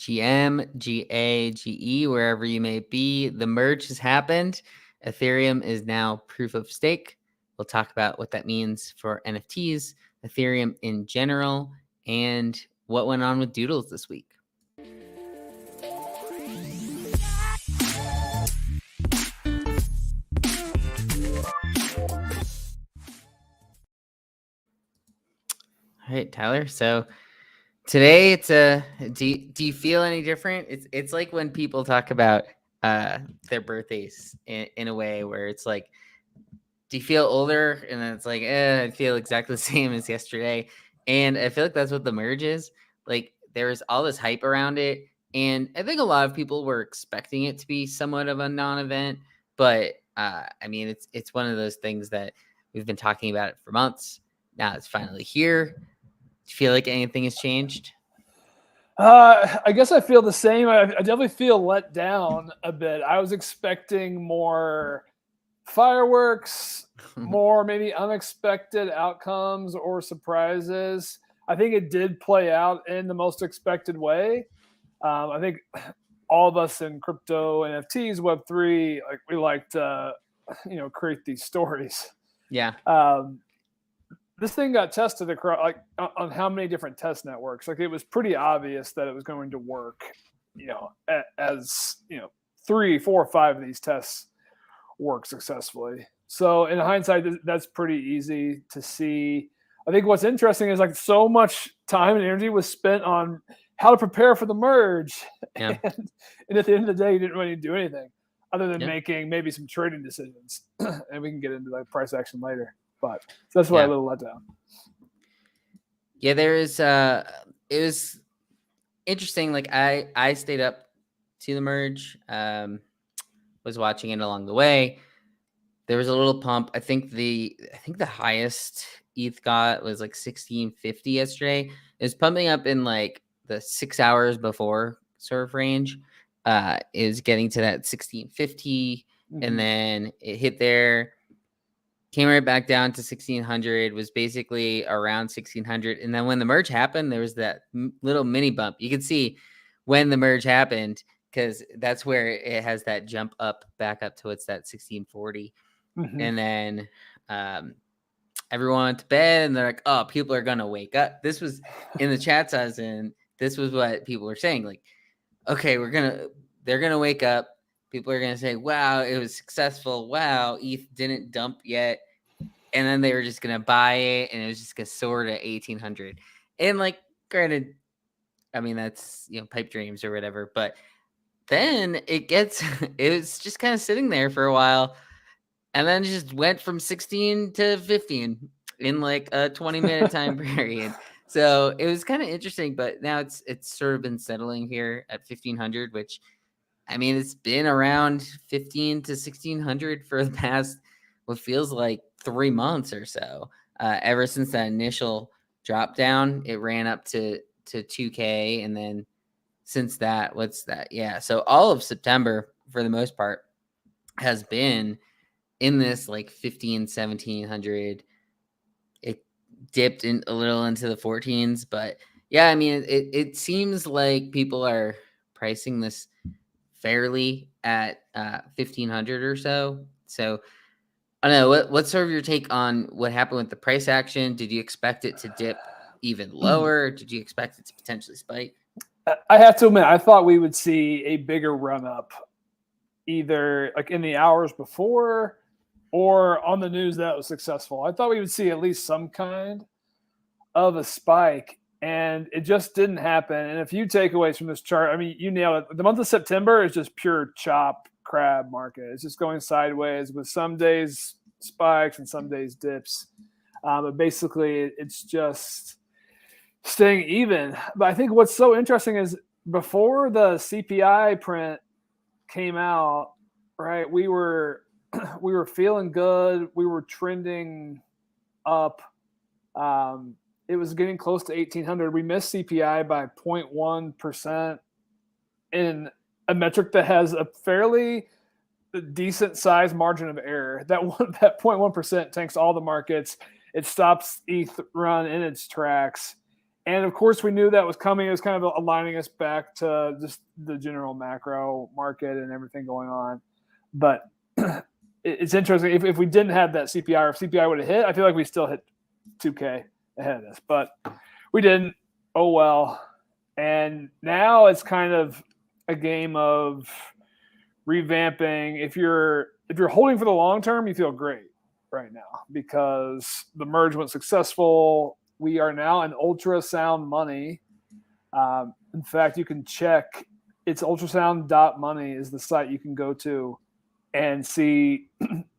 GM, GA, GE, wherever you may be. The merge has happened. Ethereum is now proof of stake. We'll talk about what that means for NFTs, Ethereum in general, and what went on with Doodles this week. All right, Tyler. So today it's do you feel any different? It's like when people talk about their birthdays in a way where it's like, do you feel older? And then it's like, I feel exactly the same as yesterday. And I feel like that's what the merge is. Like there's all this hype around it. And I think a lot of people were expecting it to be somewhat of a non-event. But I mean, it's one of those things that we've been talking about it for months. Now it's finally here. Do you feel like anything has changed? I guess I feel the same. I definitely feel let down a bit. I was expecting more fireworks, more maybe unexpected outcomes or surprises. I think it did play out in the most expected way. I think all of us in crypto, NFTs, Web3, like we like to, create these stories. Yeah. This thing got tested across on how many different test networks. Like it was pretty obvious that it was going to work. As 3, 4, 5 of these tests work successfully. So in hindsight, that's pretty easy to see. I think what's interesting is like so much time and energy was spent on how to prepare for the merge, Yeah. and at the end of the day, you didn't really do anything other than making maybe some trading decisions. And we can get into that price action later. But so that's why a little let down. Yeah, there is. It was interesting. Like I stayed up to the merge. Was watching it along the way. There was a little pump. I think the highest ETH got was like 1650 yesterday. It was pumping up in like the 6 hours before sort of range. It was getting to that 1650, and then it hit there. Came right back down to 1600, was basically around 1600. And then when the merge happened, there was that little mini bump. You could see when the merge happened because that's where it has that jump up back up to what's that 1640. And then everyone went to bed and they're like, oh, people are going to wake up. This was in the chats I was in. This was what people were saying. Like, okay, they're going to wake up. People are going to say, wow, it was successful. Wow, ETH didn't dump yet. And then they were just going to buy it, and it was just going to soar to 1,800. And, like, granted, I mean, that's, pipe dreams or whatever. But then it was just kind of sitting there for a while. And then just went from 16 to 15 in, like, a 20-minute time period. So it was kind of interesting. But now it's sort of been settling here at 1,500, which – I mean, it's been around 15 to 1600 for the past, what feels like 3 months or so. Ever since that initial drop down, it ran up to 2K. And then since that, what's that? Yeah. So all of September, for the most part, has been in this like 15, 1700. It dipped in a little into the 14s. But yeah, I mean, it seems like people are pricing this fairly at 1,500 or so. So I don't know. What's sort of your take on what happened with the price action? Did you expect it to dip even lower? Did you expect it to potentially spike? I have to admit, I thought we would see a bigger run up, either like in the hours before or on the news that was successful. I thought we would see at least some kind of a spike. And it just didn't happen. And a few takeaways from this chart. I mean, you nailed it. The month of September is just pure chop crab market. It's just going sideways with some days spikes and some days dips. But basically, it's just staying even. But I think what's so interesting is before the CPI print came out, right, we were feeling good. We were trending up. It was getting close to 1,800. We missed CPI by 0.1% in a metric that has a fairly decent size margin of error. That 0.1% tanks all the markets. It stops ETH run in its tracks. And of course, we knew that was coming. It was kind of aligning us back to just the general macro market and everything going on. But it's interesting. If we didn't have that CPI, or if CPI would have hit, I feel like we still hit 2K ahead of this. But we didn't. Oh well. And now it's kind of a game of revamping. If you're holding for the long term, you feel great right now because the merge went successful. We are now in ultrasound money. In fact, you can check. It's ultrasound.money is the site you can go to and see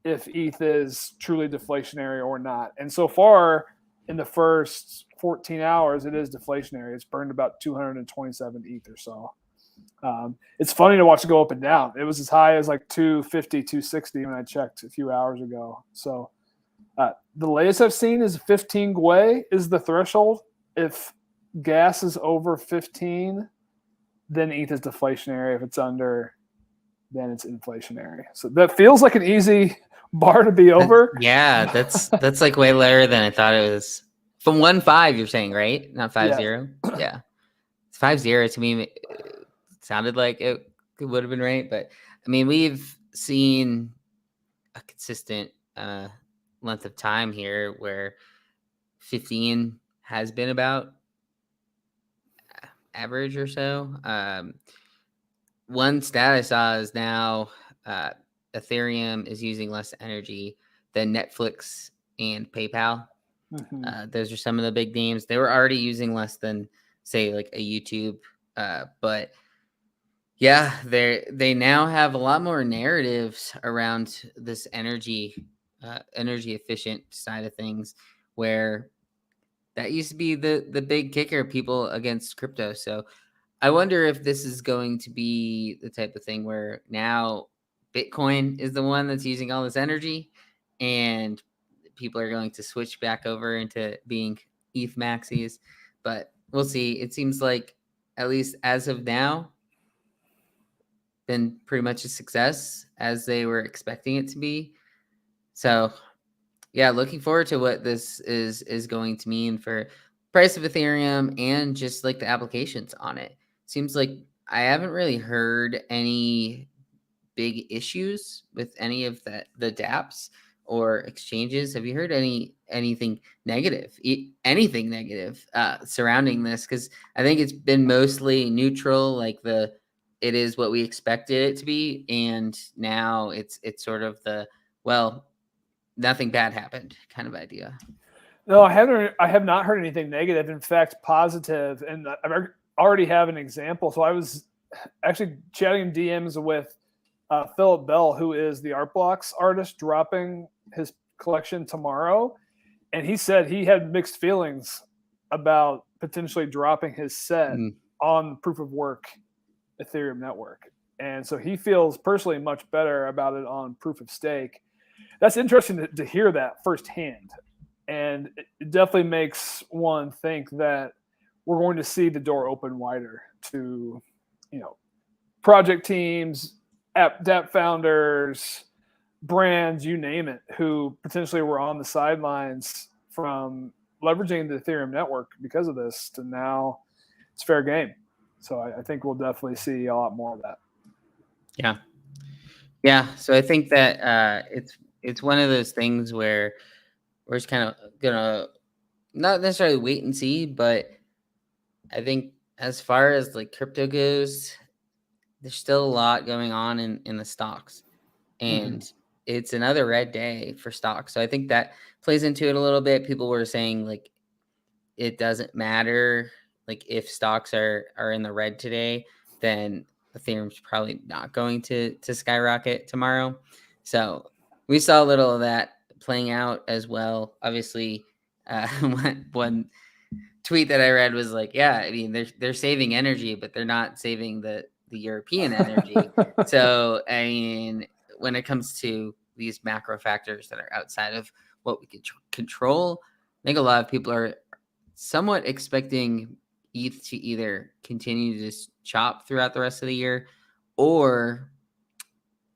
if ETH is truly deflationary or not. And so far, in the first 14 hours, it is deflationary. It's burned about 227 ETH or so. It's funny to watch it go up and down. It was as high as like 250, 260 when I checked a few hours ago. So the latest I've seen is 15 Gwei is the threshold. If gas is over 15, then ETH is deflationary. If it's under, then it's inflationary. So that feels like an easy bar to be over. Yeah, that's like way lower than I thought it was. From 1.5, you're saying, right? Not 5.0. Yeah, 5.0 to me it sounded like it would have been right, but I mean we've seen a consistent length of time here where 15 has been about average or so. One stat I saw is now Ethereum is using less energy than Netflix and PayPal. Those are some of the big names. They were already using less than, say, like a YouTube, but yeah, they now have a lot more narratives around this energy efficient side of things, where that used to be the big kicker, people against crypto. So I wonder if this is going to be the type of thing where now Bitcoin is the one that's using all this energy and people are going to switch back over into being ETH maxis. But we'll see. It seems like, at least as of now, been pretty much a success as they were expecting it to be. So yeah, looking forward to what this is going to mean for price of Ethereum and just like the applications on it. Seems like I haven't really heard any big issues with any of the dApps or exchanges. Have you heard anything negative, anything negative surrounding this? Because I think it's been mostly neutral, like it is what we expected it to be, and now it's sort of the, well, nothing bad happened kind of idea. No, I have not heard anything negative. In fact, positive. And I already have an example. So I was actually chatting in DMs with Philip Bell, who is the Art Blocks artist, dropping his collection tomorrow. And he said he had mixed feelings about potentially dropping his set on proof of work Ethereum network. And so he feels personally much better about it on proof of stake. That's interesting to hear that firsthand. And it definitely makes one think that we're going to see the door open wider to, project teams, dApp founders, brands, you name it, who potentially were on the sidelines from leveraging the Ethereum network because of this to now it's fair game. So I think we'll definitely see a lot more of that. Yeah. Yeah. So I think that it's one of those things where we're just kind of gonna not necessarily wait and see, but I think as far as like crypto goes, there's still a lot going on in the stocks, and it's another red day for stocks. So I think that plays into it a little bit. People were saying like it doesn't matter, like if stocks are in the red today, then Ethereum's probably not going to skyrocket tomorrow. So we saw a little of that playing out as well. Obviously, one tweet that I read was like, yeah, I mean they're saving energy, but they're not saving the European energy. So I mean, when it comes to these macro factors that are outside of what we can control, I think a lot of people are somewhat expecting ETH to either continue to just chop throughout the rest of the year or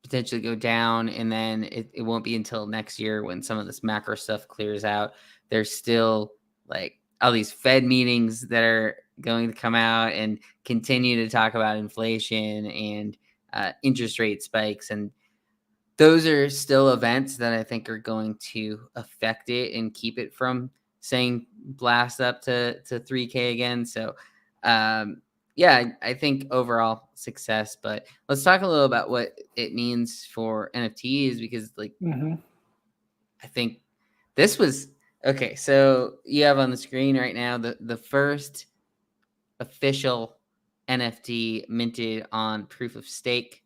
potentially go down, and then it won't be until next year when some of this macro stuff clears out. There's still like all these Fed meetings that are going to come out and continue to talk about inflation and interest rate spikes. And those are still events that I think are going to affect it and keep it from saying blast up to 3K again. So, yeah, I think overall success. But let's talk a little about what it means for NFTs, because like I think this was okay. So you have on the screen right now the first official NFT minted on proof of stake.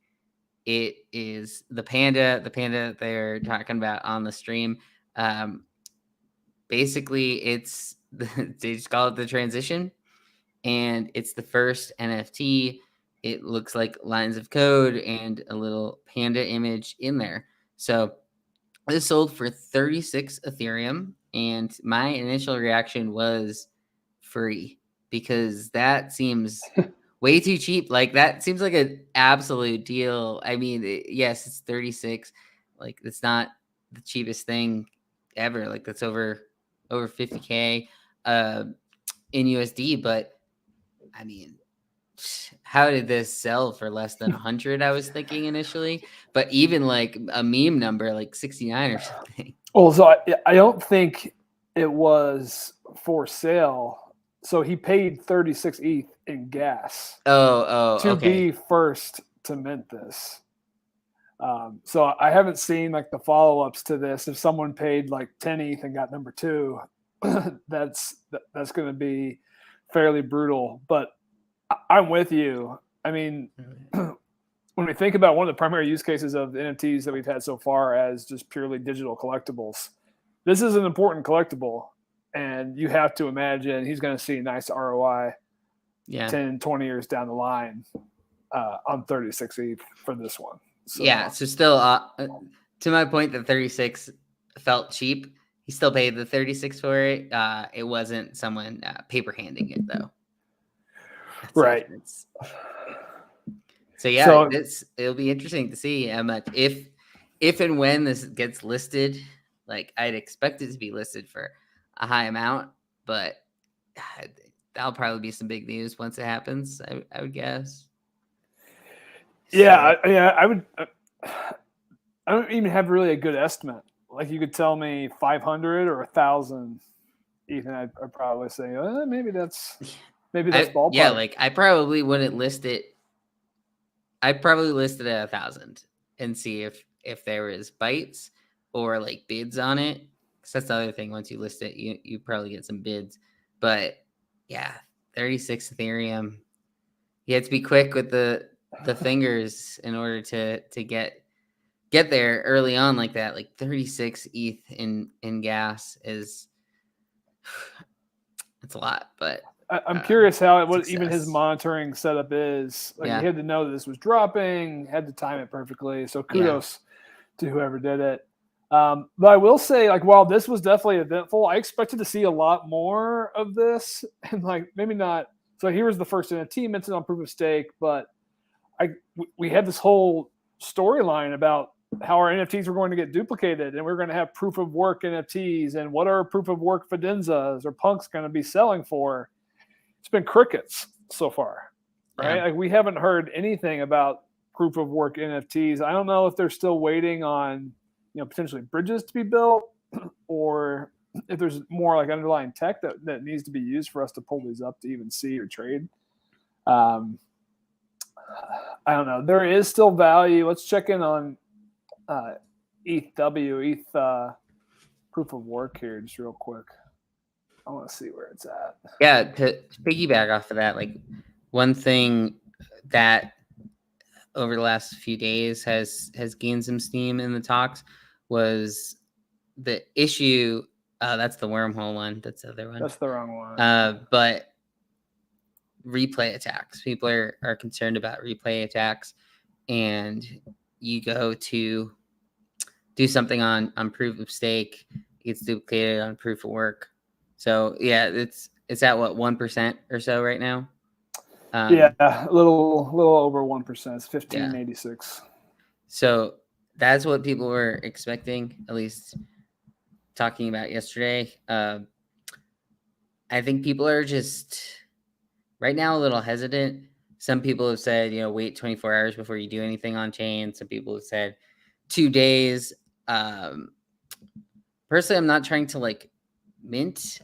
It is the panda that they're talking about on the stream. Basically, it's they just call it the transition, and it's the first NFT. It looks like lines of code and a little panda image in there. So this sold for 36 Ethereum, and my initial reaction was free, because that seems way too cheap. Like that seems like an absolute deal. I mean, yes, it's 36. Like it's not the cheapest thing ever. Like that's over 50K in USD, but I mean, how did this sell for less than 100? I was thinking initially, but even like a meme number like 69 or something. Well, so I don't think it was for sale. So he paid 36 ETH in gas to Okay. be first to mint this. So I haven't seen like the follow-ups to this. If someone paid like 10 ETH and got number 2, that's going to be fairly brutal. But I'm with you. I mean, when we think about one of the primary use cases of NFTs that we've had so far as just purely digital collectibles, this is an important collectible, and you have to imagine he's going to see a nice ROI 10, 20 years down the line on 36 ETH for this one. So. Yeah, so still, to my point, that 36 felt cheap. He still paid the 36 for it. It wasn't someone paper handing it, though. That's right. So yeah, it'll be interesting to see how much, if and when this gets listed. Like I'd expect it to be listed for a high amount, but that'll probably be some big news once it happens. I would guess. Yeah, I would. I don't even have really a good estimate. Like you could tell me 500 or 1,000, Ethan, I'd probably say maybe that's ballpark. Yeah, like I probably wouldn't list it. I'd probably list it at 1,000 and see if there was bites or like bids on it. Because that's the other thing. Once you list it, you probably get some bids. But yeah, 36 Ethereum. You have to be quick with the fingers in order to get there early on like that. Like 36 ETH in gas is it's a lot. But I'm curious how what even his monitoring setup is. Like he had to know that this was dropping, had to time it perfectly. So kudos to whoever did it. But I will say, like, while this was definitely eventful, I expected to see a lot more of this, and like maybe not. So here was the first NFT minted on proof of stake, but we had this whole storyline about how our NFTs were going to get duplicated, and we're going to have proof of work NFTs, and what are proof of work Fidenzas or Punks going to be selling for? It's been crickets so far, right? Like we haven't heard anything about proof of work NFTs. I don't know if they're still waiting on, potentially bridges to be built, or if there's more like underlying tech that needs to be used for us to pull these up to even see or trade. I don't know. There is still value. Let's check in on ETH proof of work here just real quick. I want to see where it's at. Yeah, to piggyback off of that, like one thing that over the last few days has gained some steam in the talks was the issue. That's the wormhole one. That's the other one. That's the wrong one. But replay attacks. People are concerned about replay attacks, and you go to do something on proof of stake, it gets duplicated on proof of work. So yeah, it's at what 1% or so right now. A little over 1%. It's 1586. So that's what people were expecting, at least talking about yesterday. I think people are just right now a little hesitant. Some people have said, wait 24 hours before you do anything on chain. Some people have said 2 days. Personally, I'm not trying to like mint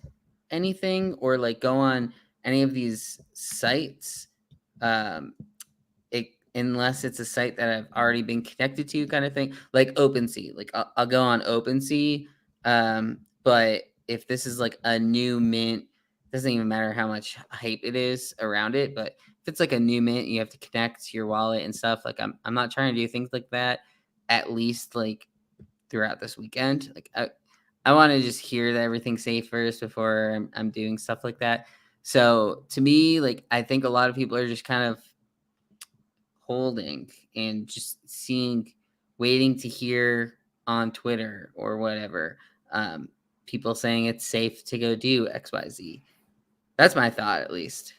anything or like go on any of these sites. Unless it's a site that I've already been connected to, kind of thing, like OpenSea. Like I'll go on OpenSea, but if this is like a new mint, doesn't even matter how much hype it is around it. But if it's like a new mint, you have to connect to your wallet and stuff. Like I'm not trying to do things like that. At least like throughout this weekend, like I want to just hear that everything's safe first before I'm doing stuff like that. So to me, like I think a lot of people are just kind of holding and just waiting to hear on Twitter or whatever, people saying it's safe to go do XYZ. That's my thought, at least.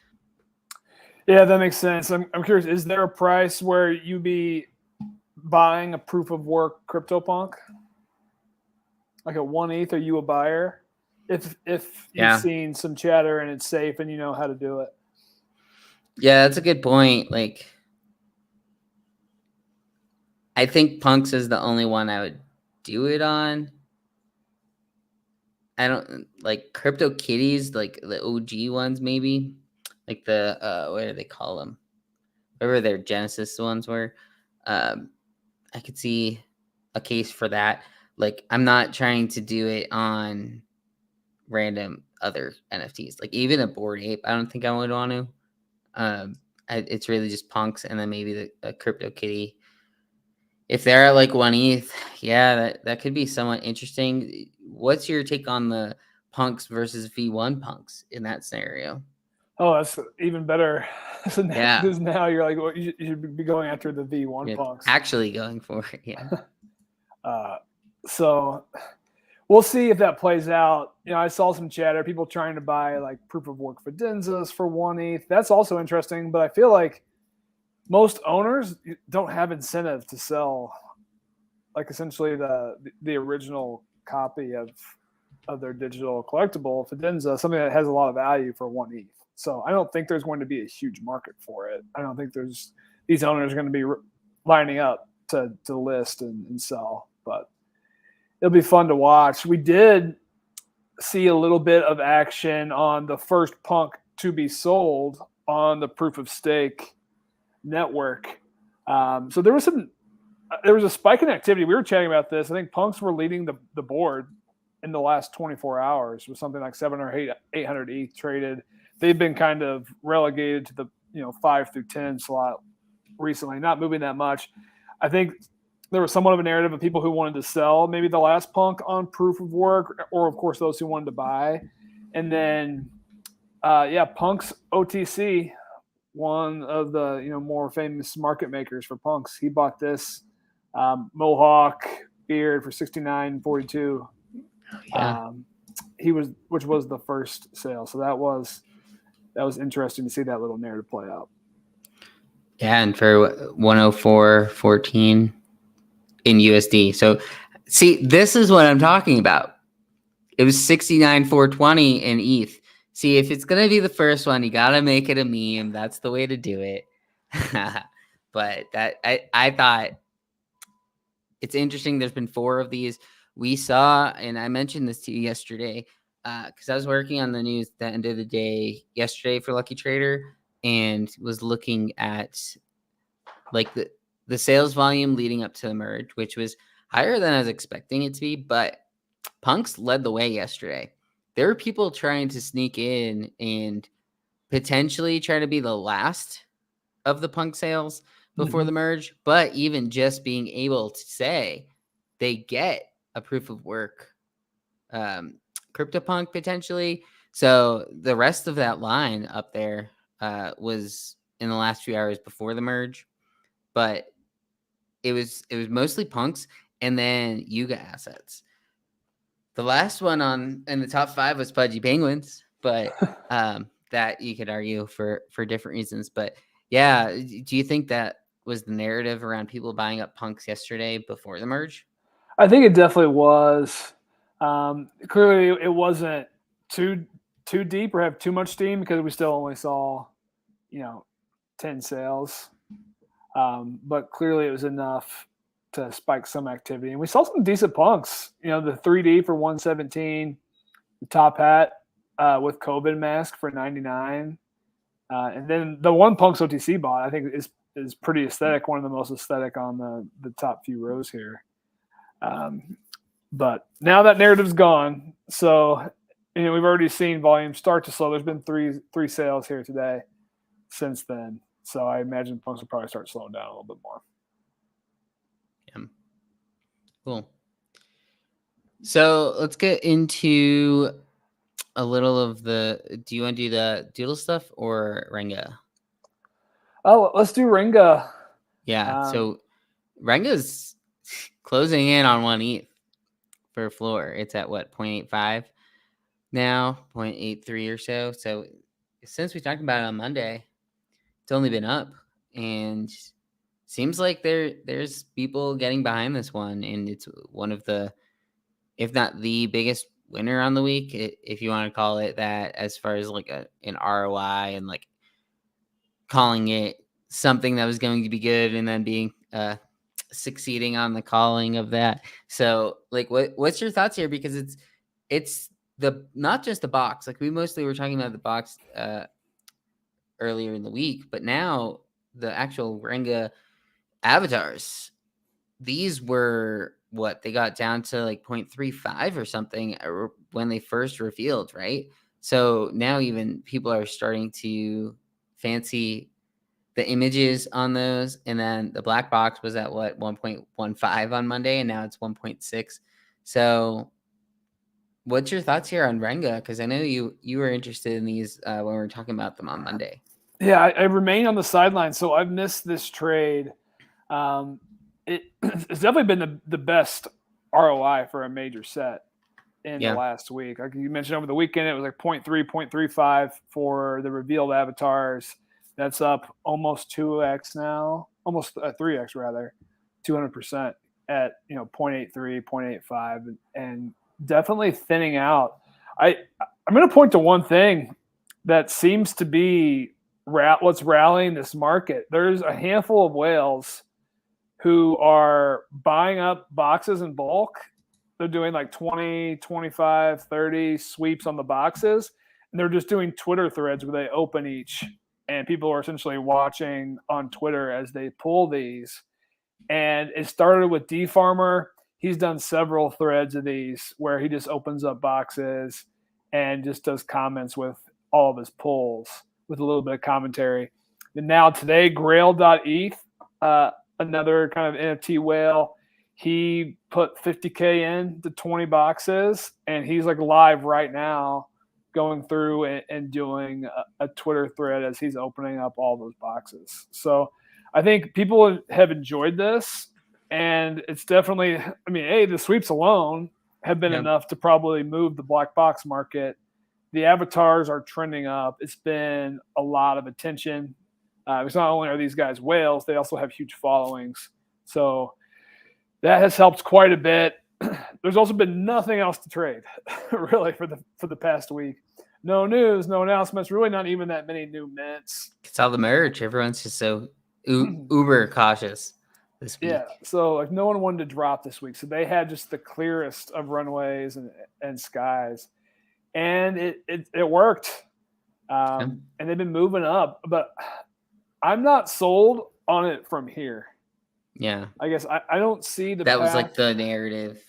Yeah, that makes sense. I'm curious, is there a price where you be buying a proof of work CryptoPunk? Like at 1 ETH, are you a buyer? If you've seen some chatter and it's safe and you know how to do it. Yeah, that's a good point. Like, I think Punks is the only one I would do it on. I don't like Crypto Kitties, like the OG ones, maybe. Like the what do they call them? Whatever their Genesis ones were. I could see a case for that. Like, I'm not trying to do it on random other NFTs. Like even a Bored Ape, I don't think I would want to. It's really just Punks and then maybe a Crypto Kitty. If they're at like 1 ETH, yeah, that could be somewhat interesting. What's your take on the Punks versus V1 Punks in that scenario? Oh, that's even better. Yeah. Because now you're like, well, you should be going after the V1 Punks. Actually going for it, yeah. So we'll see if that plays out. I saw some chatter, people trying to buy like proof of work Fidenzas for 1 ETH. That's also interesting, but I feel like most owners don't have incentive to sell like essentially the original copy of their digital collectible Fidenza, something that has a lot of value for 1 ETH. So I don't think there's going to be a huge market for it. I don't think these owners are going to be lining up to list and sell, but it'll be fun to watch. We did see a little bit of action on the first Punk to be sold on the proof of stake network. So there was a spike in activity. We were chatting about this. I think Punks were leading the board in the last 24 hours with something like 700 or 800 ETH traded. They've been kind of relegated to the 5 through 10 slot recently, not moving that much. I think there was somewhat of a narrative of people who wanted to sell maybe the last Punk on proof of work, or of course those who wanted to buy. And then Punks OTC, one of the more famous market makers for Punks, he bought this Mohawk beard for $69.42. Yeah. Which was the first sale. So that was interesting to see that little narrative play out. Yeah, and for 104.14 in USD. So see, this is what I'm talking about. It was 69.420 in ETH. See, if it's gonna be the first one, you gotta make it a meme. That's the way to do it. But that I thought it's interesting. There's been 4 of these. We saw, and I mentioned this to you yesterday, because I was working on the news at the end of the day yesterday for Lucky Trader and was looking at like the sales volume leading up to the merge, which was higher than I was expecting it to be, but Punks led the way yesterday. There were people trying to sneak in and potentially try to be the last of the Punk sales before the merge, but even just being able to say they get a proof of work CryptoPunk potentially. So the rest of that line up there was in the last few hours before the merge, but it was mostly Punks and then Yuga assets. The last one in the top 5 was Pudgy Penguins, but that you could argue for different reasons. But yeah, do you think that was the narrative around people buying up Punks yesterday before the merge? I think it definitely was. Clearly, it wasn't too too deep or have too much steam because we still only saw, 10 sales. But clearly it was enough to spike some activity. And we saw some decent punks, the 3D for 117, the top hat with COVID mask for 99. And then the one Punks OTC bot, I think is pretty aesthetic, one of the most aesthetic on the top few rows here. But now that narrative's gone. So, we've already seen volume start to slow. There's been three sales here today since then. So I imagine Punks will probably start slowing down a little bit more. Yeah. Cool. So let's get into a little of do you want to do the Doodle stuff or RENGA? Oh, let's do RENGA. Yeah. So RENGA's closing in on 1 ETH for floor. It's at what, 0.85 now, 0.83 or so. So since we talked about it on Monday, it's only been up, and seems like there's people getting behind this one, and it's one of the, if not the biggest winner on the week, if you want to call it that, as far as like an ROI and like calling it something that was going to be good and then being succeeding on the calling of that. So like what's your thoughts here? Because it's the not just the box. Like we mostly were talking about the box earlier in the week, but now the actual RENGA avatars, these were what they got down to like 0.35 or something when they first revealed, right? So now even people are starting to fancy the images on those, and then the black box was at what, 1.15 on Monday, and now it's 1.6. So what's your thoughts here on RENGA? Because I know you were interested in these when we were talking about them on Monday. Yeah, I remain on the sidelines, so I've missed this trade. It's definitely been the best ROI for a major set in the last week. Like you mentioned over the weekend, it was like 0.3, 0.35 for the revealed avatars. That's up almost 2x now, almost 3x rather, 200% at 0.83, 0.85, and definitely thinning out. I'm going to point to one thing that seems to be what's rallying this market. There's a handful of whales who are buying up boxes in bulk. They're doing like 20, 25, 30 sweeps on the boxes, and they're just doing Twitter threads where they open each, and people are essentially watching on Twitter as they pull these. And it started with D-Farmer. He's done several threads of these where he just opens up boxes and just does comments with all of his pulls with a little bit of commentary. And now today, Grail.eth, another kind of NFT whale, he put 50K in to 20 boxes, and he's like live right now going through and doing a Twitter thread as he's opening up all those boxes. So I think people have enjoyed this, and it's definitely, the sweeps alone have been enough to probably move the black box market. The avatars are trending up. It's been a lot of attention. Because not only are these guys whales, they also have huge followings. So that has helped quite a bit. There's also been nothing else to trade, really, for the past week. No news, no announcements, really not even that many new mints. It's all the merge. Everyone's just so uber cautious this week. Yeah, so like no one wanted to drop this week. So they had just the clearest of runways and skies. And it worked. And they've been moving up. But I'm not sold on it from here. Yeah. I guess I don't see the That path. Was like the narrative,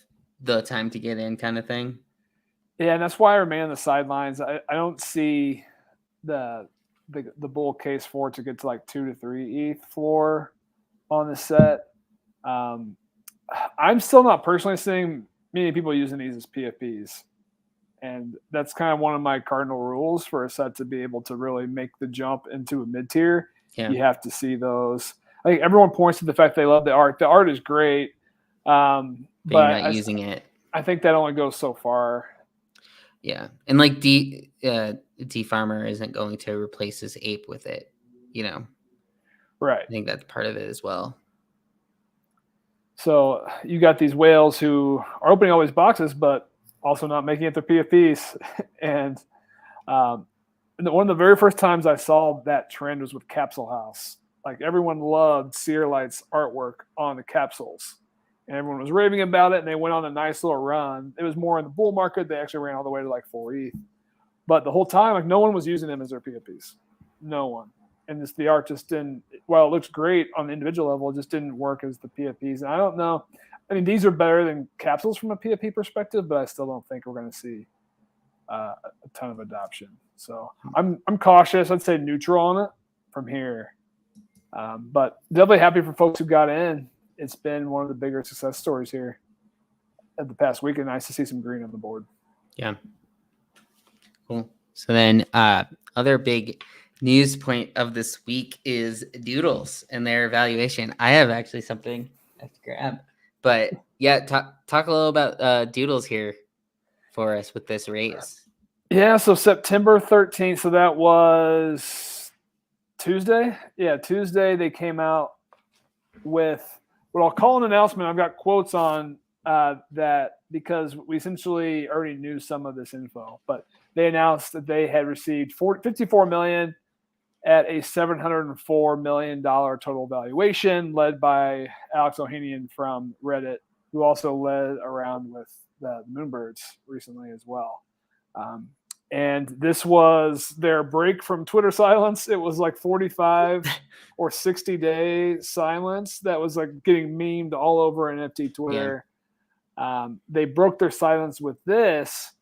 the time to get in kind of thing. Yeah, and that's why I remain on the sidelines. I don't see the bull case for it to get to like 2 to 3 ETH floor on the set. I'm still not personally seeing many people using these as PFPs. And that's kind of one of my cardinal rules for a set to be able to really make the jump into a mid-tier. Yeah. You have to see those. I think everyone points to the fact they love the art. The art is great. But you're not using it. I think that only goes so far. Yeah. And like D-Farmer isn't going to replace his ape with it, Right. I think that's part of it as well. So you got these whales who are opening all these boxes, but also not making it their PFPs. And One of the very first times I saw that trend was with Capsule House. Like everyone loved Searlight's artwork on the capsules, and everyone was raving about it. And they went on a nice little run. It was more in the bull market. They actually ran all the way to like 4 ETH, but the whole time, like no one was using them as their PFPs. No one. And the art just didn't. Well, it looks great on the individual level. It just didn't work as the PFPs. And I don't know. I mean, these are better than capsules from a PFP perspective, but I still don't think we're going to see a ton of adoption. So I'm cautious. I'd say neutral on it from here. But definitely happy for folks who got in. It's been one of the bigger success stories here at the past week, and nice to see some green on the board. Yeah. Cool. So then other big news point of this week is Doodles and their evaluation. I have actually something I have to grab. But yeah, talk a little about Doodles here for us with this raise. Yeah, so September 13th. So that was Tuesday. Yeah, Tuesday they came out with what I'll call an announcement. I've got quotes on that because we essentially already knew some of this info. But they announced that they had received $54 million at a $704 million total valuation, led by Alex Ohanian from Reddit, who also led around with the Moonbirds recently as well. And this was their break from Twitter silence. It was like 45 or 60-day silence that was like getting memed all over NFT Twitter. Yeah. They broke their silence with this.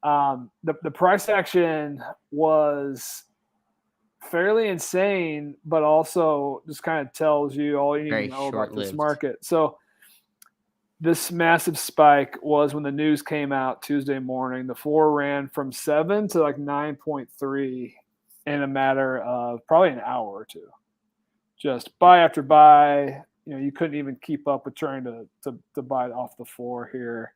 The price action was fairly insane, but also just kind of tells you all you need to know about this market. So this massive spike was when the news came out Tuesday morning. The floor ran from 7 to like 9.3 in a matter of probably an hour or two. Just buy after buy. You know, you couldn't even keep up with trying to buy it off the floor here.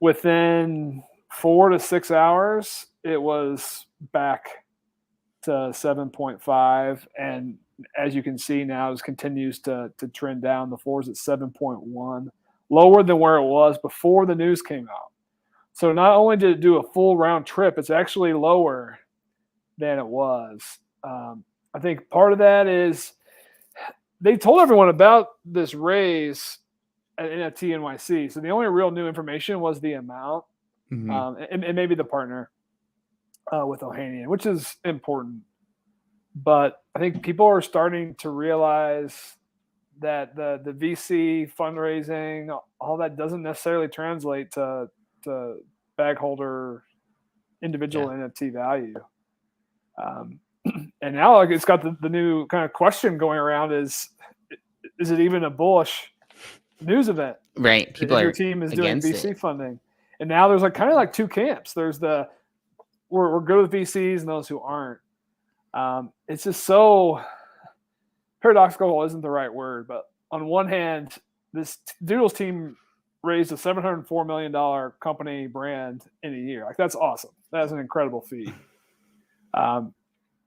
Within 4 to 6 hours, it was back to 7.5, and as you can see now, it continues to trend down. The floor's at 7.1, lower than where it was before the news came out. So not only did it do a full round trip, it's actually lower than it was. I think part of that is they told everyone about this raise at NFT NYC. So the only real new information was the amount, and maybe the partner with Ohanian, which is important. But I think people are starting to realize that the VC fundraising, all that doesn't necessarily translate to bag holder individual NFT value. And now like it's got the new kind of question going around is it even a bullish news event? Right. People if your team is doing VC funding. And now there's like kind of like two camps. There's the we're good with VCs and those who aren't. It's just so paradoxical isn't the right word, but on one hand, this Doodles team raised a $704 million company brand in a year. Like that's awesome. That's an incredible feat.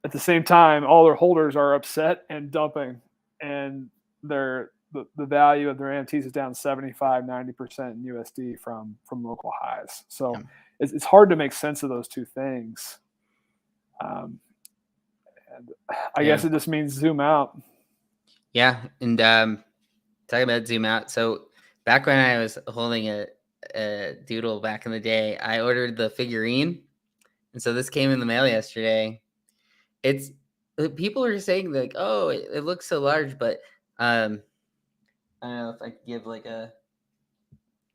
At the same time, all their holders are upset and dumping, and the value of their NFTs is down 75, 90% in USD from local highs. So it's hard to make sense of those two things. And I guess it just means zoom out. Yeah. And talking about zoom out. So back when I was holding a doodle back in the day, I ordered the figurine. And so this came in the mail yesterday. It's people are saying like, oh, it looks so large, but I don't know if I could give like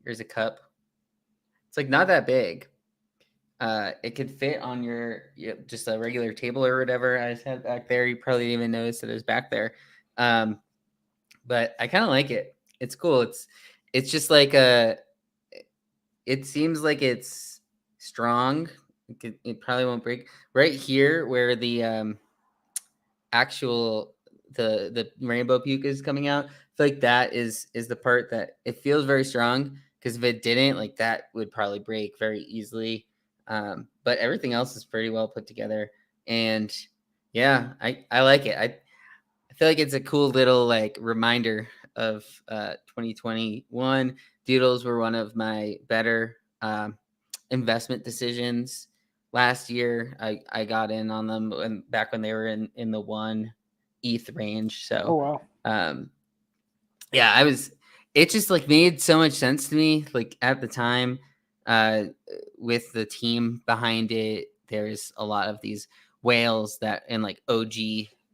here's a cup. It's like not that big. It could fit on your just a regular table or whatever. I just had back there. You probably didn't even notice that it was back there. But I kind of like it. It's cool. It's just like it seems like it's strong. It probably won't break. Right here where the actual the rainbow puke is coming out, I feel like that is the part that it feels very strong, because if it didn't, like that would probably break very easily. But everything else is pretty well put together, and yeah, I like it. I feel like it's a cool little like reminder of 2021. Doodles were one of my better investment decisions. last year. I got in on them back when they were in the 1 ETH range. So, wow. Yeah, it just like made so much sense to me. Like at the time, uh, with the team behind it, there's a lot of these whales that and like OG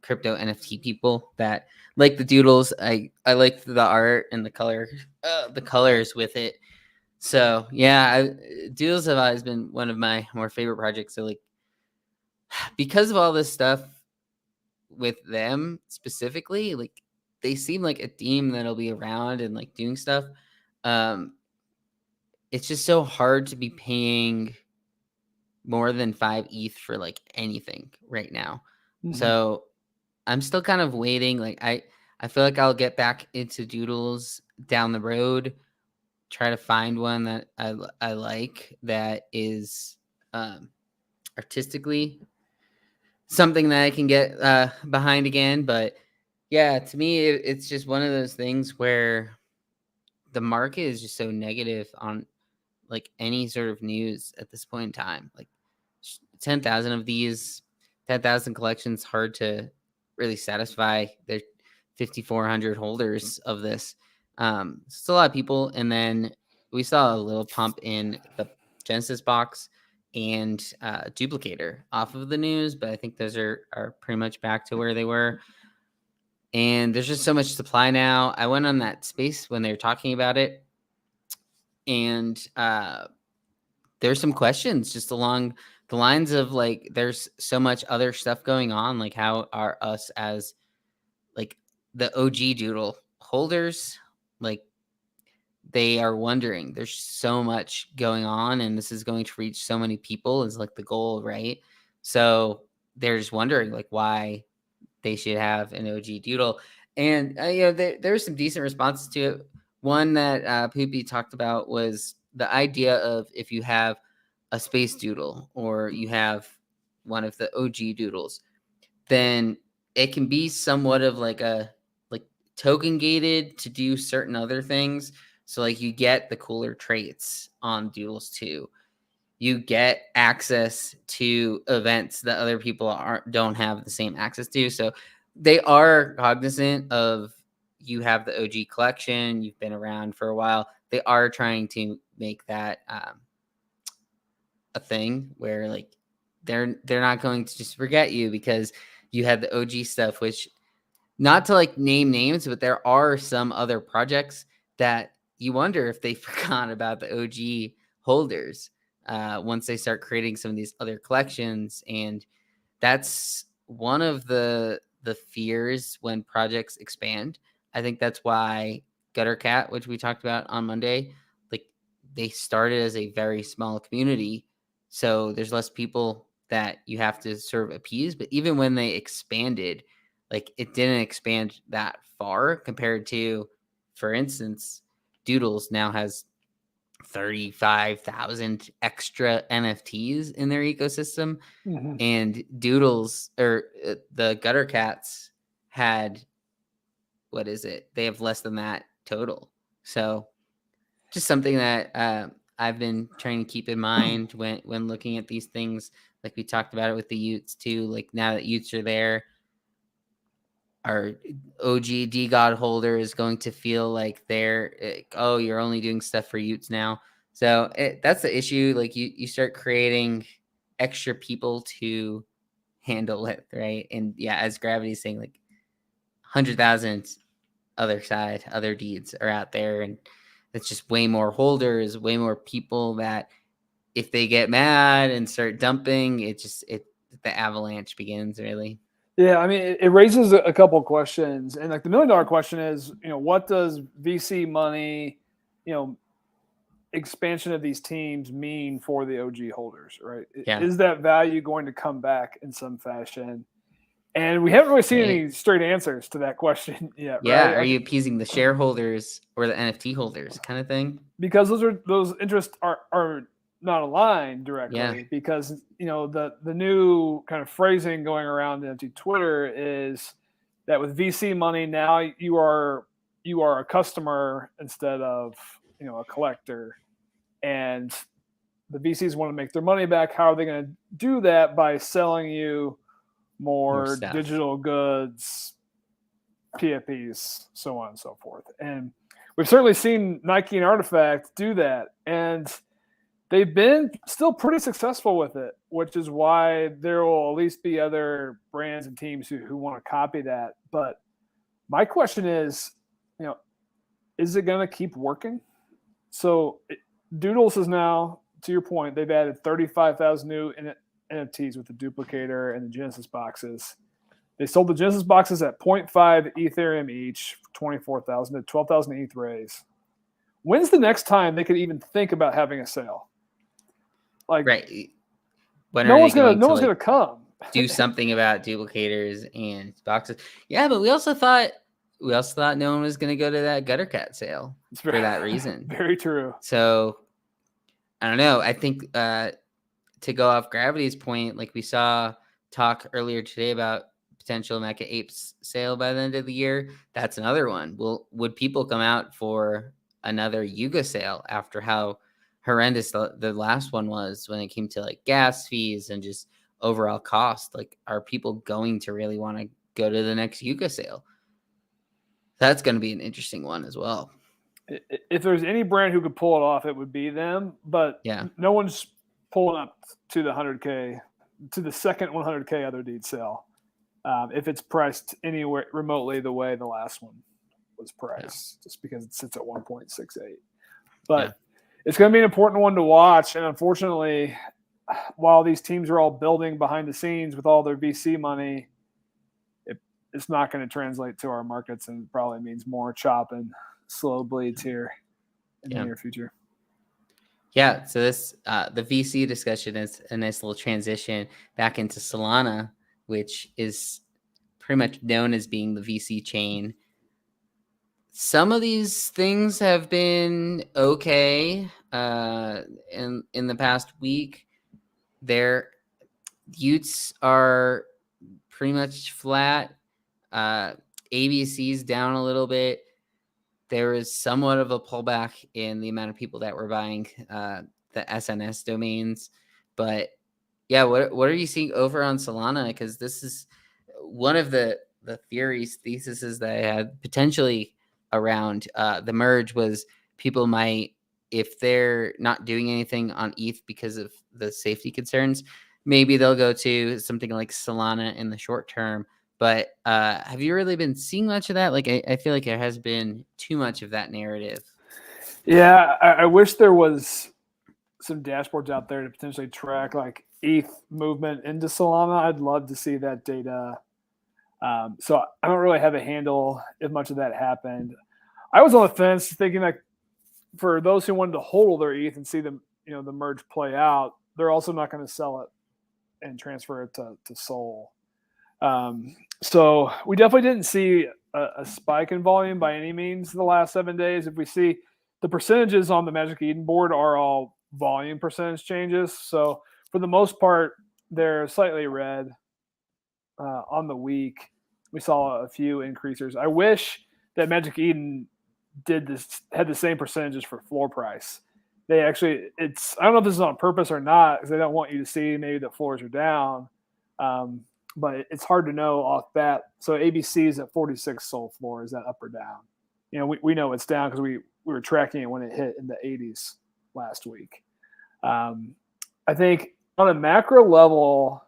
crypto NFT people that like the doodles. I like the art and the colors with it. So yeah, doodles have always been one of my more favorite projects. So like because of all this stuff with them specifically, like they seem like a team that'll be around and like doing stuff. Um, it's just so hard to be paying more than 5 ETH for like anything right now. Mm-hmm. So I'm still kind of waiting. Like I feel like I'll get back into doodles down the road, try to find one that I like that is artistically something that I can get behind again. But yeah, to me, it's just one of those things where the market is just so negative on like any sort of news at this point in time. Like 10,000 of these, 10,000 collections, hard to really satisfy their 5,400 holders of this. It's a lot of people. And then we saw a little pump in the Genesis box and duplicator off of the news, but I think those are pretty much back to where they were. And there's just so much supply now. I went on that space when they were talking about it, and there's some questions just along the lines of like there's so much other stuff going on. Like how are us as like the OG doodle holders, like they are wondering. There's so much going on, and this is going to reach so many people is like the goal, right? So they're just wondering like why they should have an OG doodle. And there were some decent responses to it. One that Poopy talked about was the idea of if you have a space doodle or you have one of the OG doodles, then it can be somewhat of like a like token gated to do certain other things. So like you get the cooler traits on doodles too. You get access to events that other people don't have the same access to. So they are cognizant of you have the OG collection, you've been around for a while. They are trying to make that a thing where like they're not going to just forget you because you had the OG stuff, which not to like name names, but there are some other projects that you wonder if they forgot about the OG holders once they start creating some of these other collections. And that's one of the fears when projects expand. I think that's why Gutter Cat, which we talked about on Monday, like they started as a very small community, so there's less people that you have to sort of appease. But even when they expanded, like it didn't expand that far compared to, for instance, Doodles now has 35,000 extra NFTs in their ecosystem, Mm-hmm. and Doodles or the Gutter Cats had, what is it? They have less than that total. So just something that I've been trying to keep in mind when looking at these things. Like we talked about it with the Utes too. Like now that Utes are there, our OG D God holder is going to feel like oh, you're only doing stuff for Utes now. So that's the issue. Like you start creating extra people to handle it, right? And yeah, as Gravity is saying, like 100,000 other deeds are out there, and it's just way more holders, way more people that if they get mad and start dumping, the avalanche begins really. Yeah, I mean, it raises a couple of questions, and like the $1 million question is, what does VC money, expansion of these teams mean for the OG holders, right? Yeah. Is that value going to come back in some fashion? And we haven't really seen any straight answers to that question yet, Yeah, right? are you appeasing the shareholders or the NFT holders kind of thing? Because those interests are not aligned directly. Yeah. Because the new kind of phrasing going around into Twitter is that with VC money now you are a customer instead of a collector, and the VCs want to make their money back. How are they going to do that? By selling you more digital goods, PFPs, so on and so forth. And we've certainly seen Nike and Artifact do that. And they've been still pretty successful with it, which is why there will at least be other brands and teams who want to copy that. But my question is, is it going to keep working? So Doodles is now, to your point, they've added 35,000 new NFTs with the duplicator and the Genesis boxes. They sold the Genesis boxes at 0.5 Ethereum each, 24,000 to 12,000 ETH raise. When's the next time they could even think about having a sale? Like, right. When no one's gonna come do something about duplicators and boxes. Yeah, but we also thought no one was gonna go to that Gutter Cat sale for that reason. Very true. So I don't know. I think to go off Gravity's point, like we saw talk earlier today about potential Mecha Apes sale by the end of the year. That's another one. Would people come out for another Yuga sale after how horrendous the last one was when it came to like gas fees and just overall cost? Like, are people going to really want to go to the next Yuga sale? That's going to be an interesting one as well. If there's any brand who could pull it off, it would be them. But no one's pulling up to the 100K, to the second 100K other deed sale. If it's priced anywhere remotely the way the last one was priced, just because it sits at 1.68. But it's going to be an important one to watch. And unfortunately, while these teams are all building behind the scenes with all their VC money, it's not going to translate to our markets, and probably means more chop and slow bleeds here in the near future. Yeah. So this the VC discussion is a nice little transition back into Solana, which is pretty much known as being the VC chain. Some of these things have been okay in the past week. Their Utes are pretty much flat. ABC's down a little bit. There is somewhat of a pullback in the amount of people that were buying the SNS domains. But yeah, what are you seeing over on Solana? Because this is one of the theses that I had potentially around the merge was people might, if they're not doing anything on ETH because of the safety concerns, maybe they'll go to something like Solana in the short term. But have you really been seeing much of that? Like, I feel like there has been too much of that narrative. Yeah, I wish there was some dashboards out there to potentially track like ETH movement into Solana. I'd love to see that data. So I don't really have a handle if much of that happened. I was on the fence thinking like for those who wanted to hold their ETH and see them, the merge play out, they're also not going to sell it and transfer it to Sol. So we definitely didn't see a spike in volume by any means the last 7 days. If we see the percentages on the Magic Eden board are all volume percentage changes. So for the most part, they're slightly red on the week. We saw a few increasers. I wish that Magic Eden had the same percentages for floor price. They actually, I don't know if this is on purpose or not, because they don't want you to see maybe the floors are down. But it's hard to know off bat. So ABC is at 46 Sol floor. Is that up or down? We know it's down because we were tracking it when it hit in the 80s last week. I think on a macro level,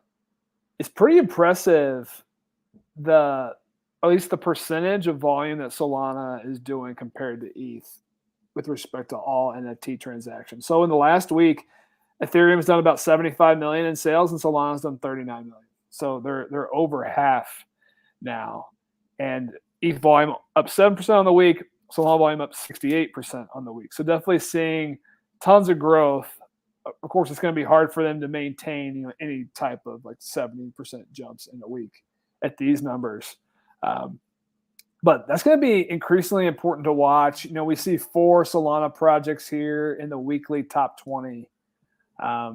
it's pretty impressive at least the percentage of volume that Solana is doing compared to ETH with respect to all NFT transactions. So in the last week, Ethereum has done about 75 million in sales and Solana's done 39 million. So they're over half now. And ETH volume up 7% on the week, Solana volume up 68% on the week. So definitely seeing tons of growth. Of course, it's going to be hard for them to maintain any type of like 70% jumps in a week at these numbers. But that's going to be increasingly important to watch. We see 4 Solana projects here in the weekly top 20. I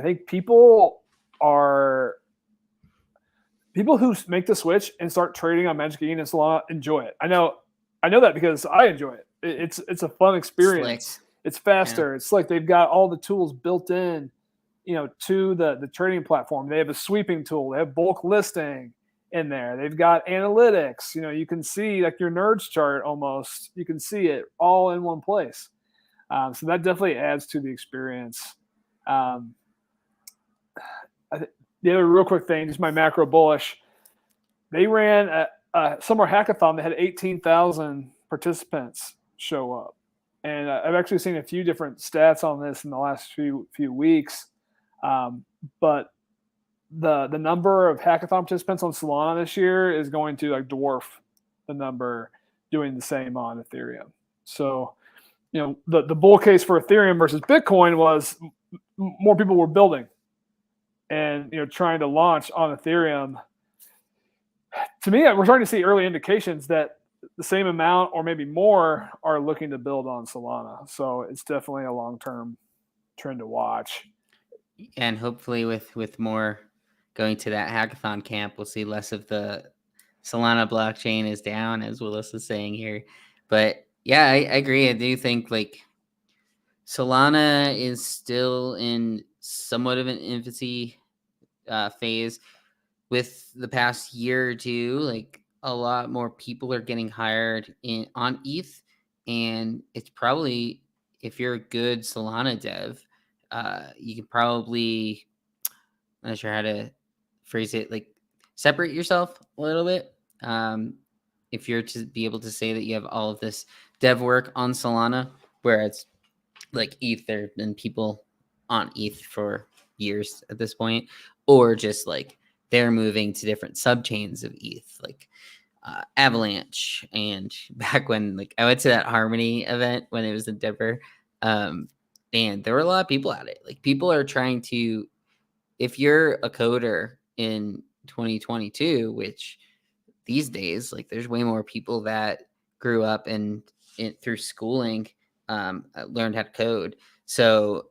think people who make the switch and start trading on Magic Eden and Solana enjoy it. I know that because I enjoy it. It's a fun experience. Slick. It's faster. Yeah. It's like they've got all the tools built in, to the trading platform. They have a sweeping tool. They have bulk listing in there. They've got analytics. You can see like your nerds chart almost. You can see it all in one place. So that definitely adds to the experience. The other real quick thing, just my macro bullish. They ran a summer hackathon that had 18,000 participants show up. And I've actually seen a few different stats on this in the last few weeks. But the number of hackathon participants on Solana this year is going to like dwarf the number doing the same on Ethereum. So, the bull case for Ethereum versus Bitcoin was more people were building and, trying to launch on Ethereum. To me, we're starting to see early indications that the same amount or maybe more are looking to build on Solana. So it's definitely a long-term trend to watch. And hopefully with more going to that hackathon camp, we'll see less of the Solana blockchain is down, as Willis is saying here. But yeah, I agree. I do think like Solana is still in somewhat of an infancy phase. With the past year or two, like a lot more people are getting hired on ETH, and it's probably, if you're a good Solana dev, you can probably, I'm not sure how to phrase it, like separate yourself a little bit. If you're to be able to say that you have all of this dev work on Solana, whereas like ETH, there have been people on ETH for years at this point, or just like they're moving to different subchains of ETH, like Avalanche. And back when like I went to that Harmony event when it was in Denver, and there were a lot of people at it. Like people are trying to, if you're a coder in 2022, which these days, like there's way more people that grew up and through schooling learned how to code. So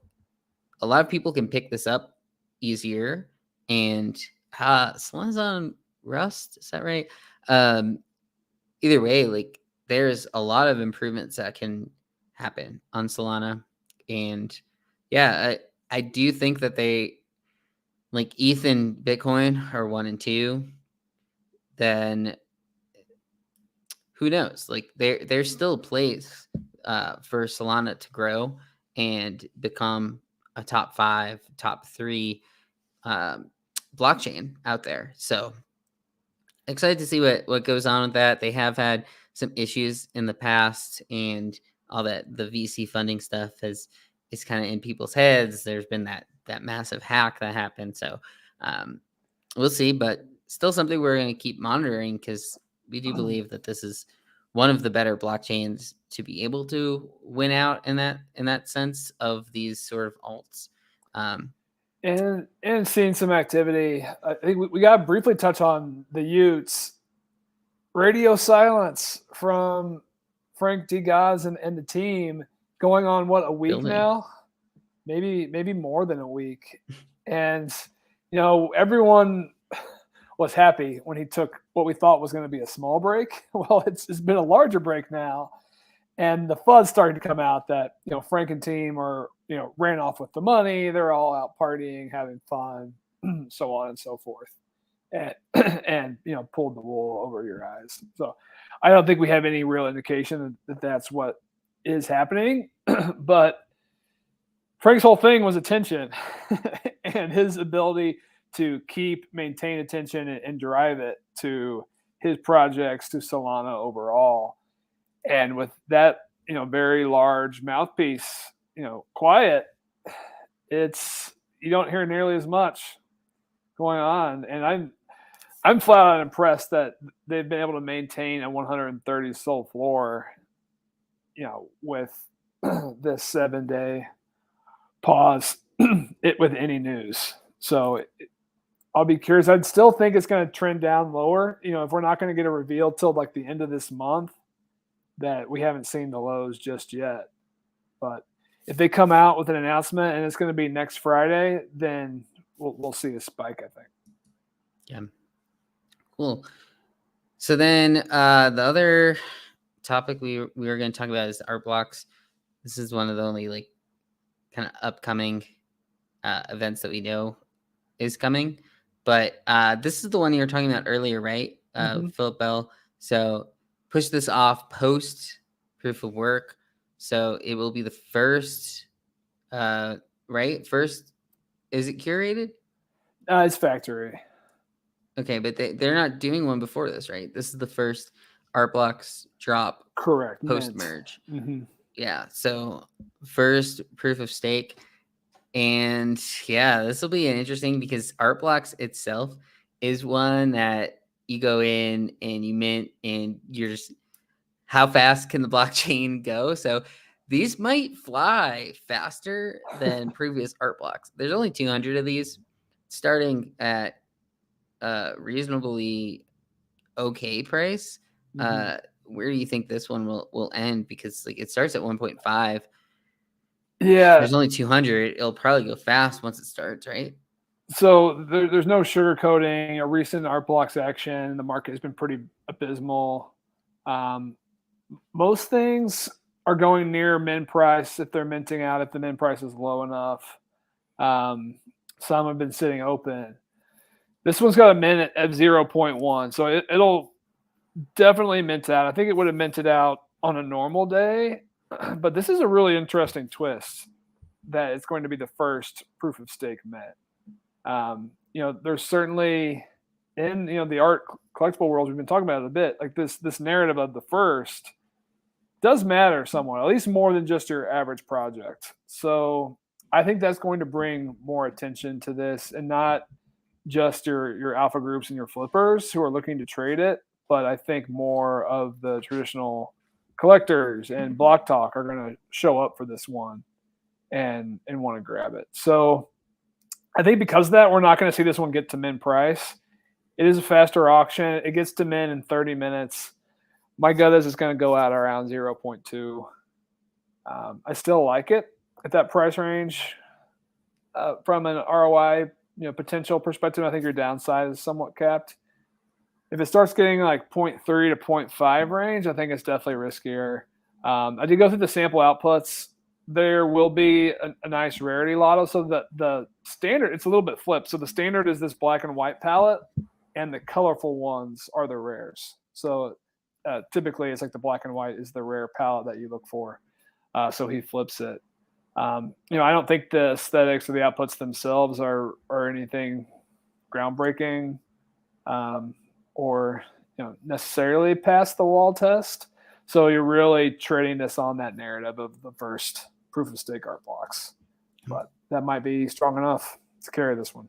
a lot of people can pick this up easier. And Solana's on Rust, is that right? Either way, like there's a lot of improvements that can happen on Solana. And yeah, I do think that they, like ETH and Bitcoin are 1 and 2, then who knows? Like there's still a place for Solana to grow and become a top 5, top 3 blockchain out there. So excited to see what goes on with that. They have had some issues in the past, and all that the VC funding stuff is kind of in people's heads. There's been that massive hack that happened. So we'll see, but still something we're going to keep monitoring, because we do believe that this is one of the better blockchains to be able to win out in that sense of these sort of alts. And seeing some activity. I think we got to briefly touch on the Utes. Radio silence from Frank Digaz and the team going on, what, a week now? Maybe more than a week. And, everyone was happy when he took what we thought was going to be a small break. Well, it's been a larger break now. And the fuzz started to come out that, Frank and team are, ran off with the money. They're all out partying, having fun, so on and so forth. And pulled the wool over your eyes. So I don't think we have any real indication that that's what is happening. But Frank's whole thing was attention and his ability to maintain attention and drive it to his projects, to Solana overall. And with that, very large mouthpiece, quiet, you don't hear nearly as much going on. And I'm flat out impressed that they've been able to maintain a 130 sold floor, with this 7-day pause with any news. So I'll be curious. I'd still think it's going to trend down lower. If we're not going to get a reveal till like the end of this month, that we haven't seen the lows just yet. But if they come out with an announcement and it's going to be next Friday, then we'll see a spike, I think. Yeah. Cool. So then the other topic we were going to talk about is art blocks. This is one of the only like kind of upcoming events that we know is coming. But this is the one you were talking about earlier, right? Philip Bell. So push this off post proof of work. So it will be the first, right? First, is it curated? It's factory. Okay, but they're not doing one before this, right? This is the first art blocks drop. Correct. Post merge. Mm-hmm. Yeah. So first proof of stake. And yeah, this will be interesting because art blocks itself is one that you go in and you mint and you're just, how fast can the blockchain go? So these might fly faster than previous art blocks. There's only 200 of these, starting at reasonably okay price. Where do you think this one will end? Because like it starts at 1.5. Yeah. There's only 200. It'll probably go fast once it starts, right? So there's no sugarcoating. A recent art blocks action, the market has been pretty abysmal. Most things are going near min price if they're minting out, if the min price is low enough. Some have been sitting open. This one's got a min at 0.1, so it'll definitely mint out. I think it would have minted out on a normal day, but this is a really interesting twist that it's going to be the first proof of stake mint. There's certainly in the art collectible world, we've been talking about it a bit, like this narrative of the first does matter somewhat, at least more than just your average project. So I think that's going to bring more attention to this, and not just your alpha groups and your flippers who are looking to trade it, but I think more of the traditional collectors and Block Talk are going to show up for this one and want to grab it. So I think because of that, we're not going to see this one get to min price. It is a faster auction. It gets to min in 30 minutes. My gut is it's going to go out around 0.2. I still like it at that price range. From an ROI potential perspective, I think your downside is somewhat capped. If it starts getting like 0.3 to 0.5 range, I think it's definitely riskier. I did go through the sample outputs. There will be a nice rarity lotto. So the standard, it's a little bit flipped. So the standard is this black and white palette, and the colorful ones are the rares. So typically it's like the black and white is the rare palette that you look for. So he flips it. I don't think the aesthetics or the outputs themselves are anything groundbreaking or necessarily past the wall test. So you're really trading this on that narrative of the first proof of stake art blocks. But that might be strong enough to carry this one.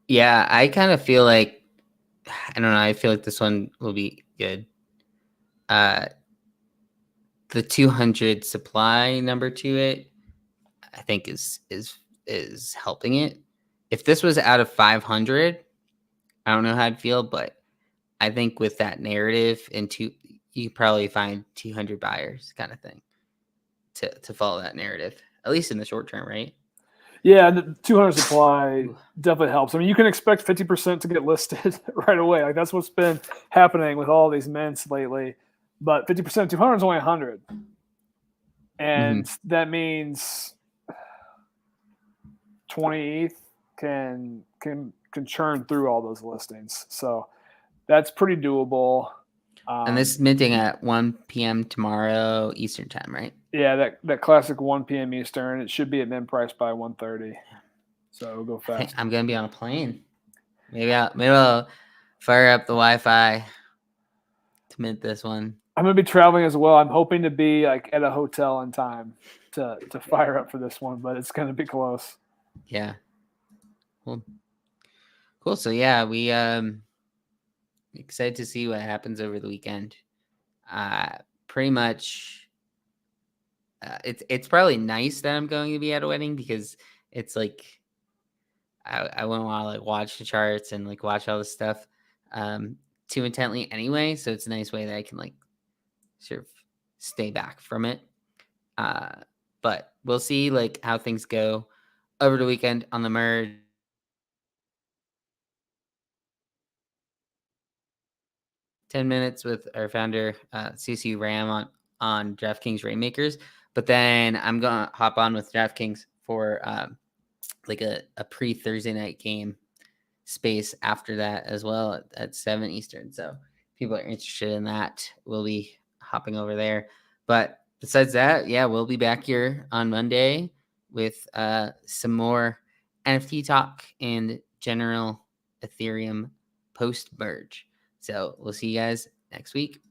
Yeah, I kind of feel like, I don't know, I feel like this one will be good. The 200 supply number to it, I think is helping it. If this was out of 500, I don't know how I'd feel, but I think with that narrative you probably find 200 buyers kind of thing to follow that narrative, at least in the short term, right? Yeah, the 200 supply definitely helps. I mean, you can expect 50% to get listed right away. Like that's what's been happening with all these mints lately. But 50% of 200 is only 100. And that means 20 ETH can churn through all those listings. So that's pretty doable. And this is minting at 1 p.m. tomorrow Eastern time, right? Yeah, that classic 1 p.m. Eastern. It should be at min price by 1:30. So it'll go fast. I'm gonna be on a plane. Maybe I'll fire up the Wi-Fi to mint this one. I'm gonna be traveling as well. I'm hoping to be like at a hotel in time to fire up for this one, but it's gonna be close. Yeah. Cool. So yeah, we excited to see what happens over the weekend. Pretty much, it's probably nice that I'm going to be at a wedding because it's like I wouldn't want to like watch the charts and like watch all this stuff too intently anyway. So it's a nice way that I can like sort of stay back from it. But we'll see like how things go over the weekend on the merge. 10 minutes with our founder, CC Ram on DraftKings Rainmakers. But then I'm gonna hop on with DraftKings for like a pre-Thursday night game space after that as well at 7 Eastern. So if people are interested in that, we'll be hopping over there. But besides that, yeah, we'll be back here on Monday with some more NFT talk and general Ethereum post merge. So we'll see you guys next week.